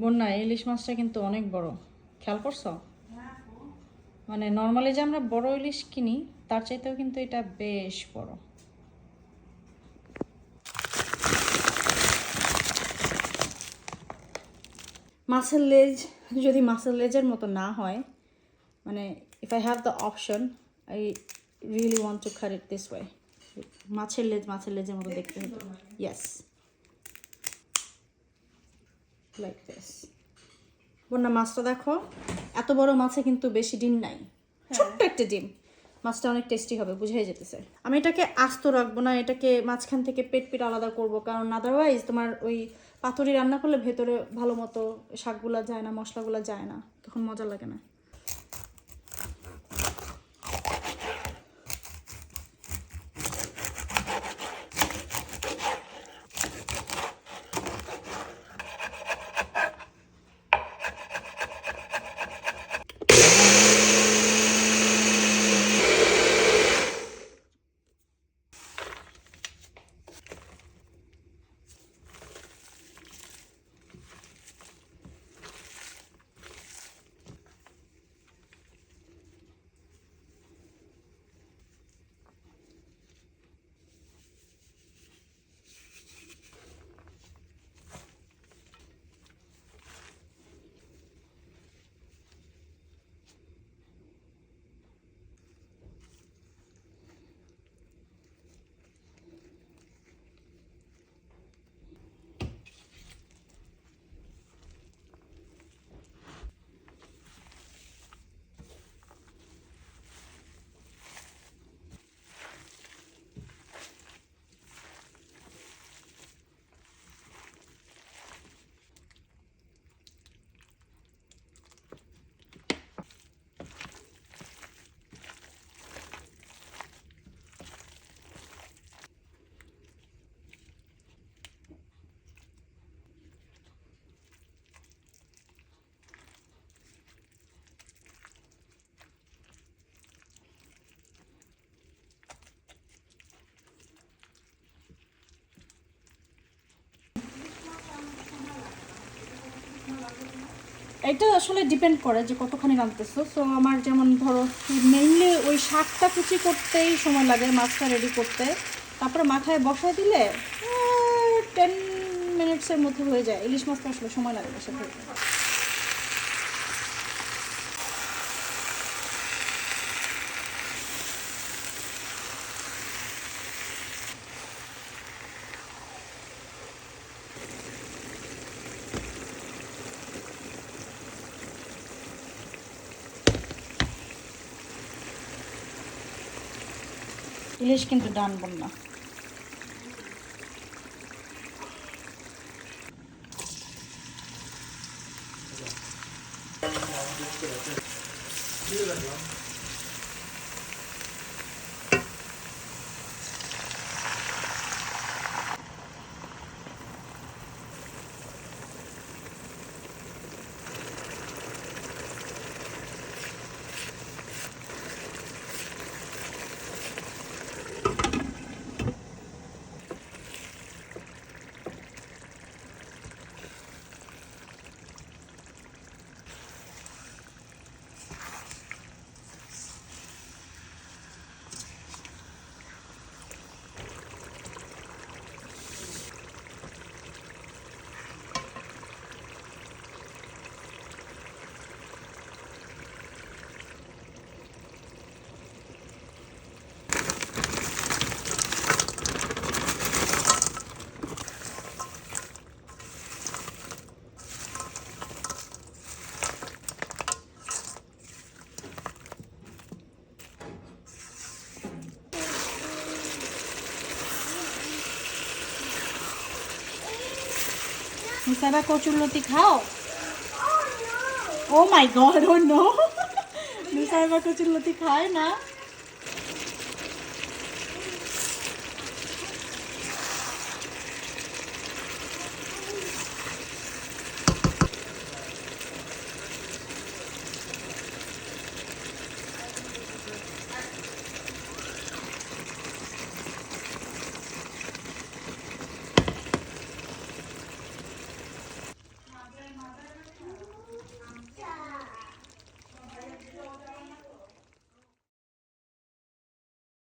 বন্যা ইলিশ মাছটা কিন্তু অনেক বড়, খেয়াল করছো? মানে নর্মালি যে আমরা বড় ইলিশ কিনি তার চাইতেও কিন্তু এটা বেশ বড়। মাছের লেজ যদি মাছের লেজের মতো না হয়, মানে if I have the option I really want to cut it this way. মাছের লেজের মতো দেখতে হতো। Yes, like this. বন্যা মাছটা দেখো, এত বড় মাছে কিন্তু বেশি ডিম নাই, ছোট্ট একটা ডিম। মাছটা অনেক টেস্টি হবে, বুঝাই যেতেছে। আমি এটাকে আস্ত রাখবো না, এটাকে মাঝখান থেকে পেট আলাদা করব, কারণ আদারওয়াইজ তোমার ওই পাতুরি রান্না করলে ভেতরে ভালো মতো শাকগুলা যায় না, মশলাগুলা যায় না, তখন মজা লাগে না। এটা আসলে ডিপেন্ড করে যে কতখানি রাঁধতেছো। সো আমার যেমন ধরো মেইনলি ওই শাকটা কুচি করতেই সময় লাগে, মাছটা রেডি করতে, তারপরে মাথায় বসায় দিলে 10 মিনিটসের মধ্যে হয়ে যায়। ইলিশ মাছটা আসলে সময় লাগে বসে খেতে। ইলিশ কিন্তু ডান বন্যা। Musaba কচুরলতি খাও? Oh my god, oh no! Musaba কচুরলতি খায় না?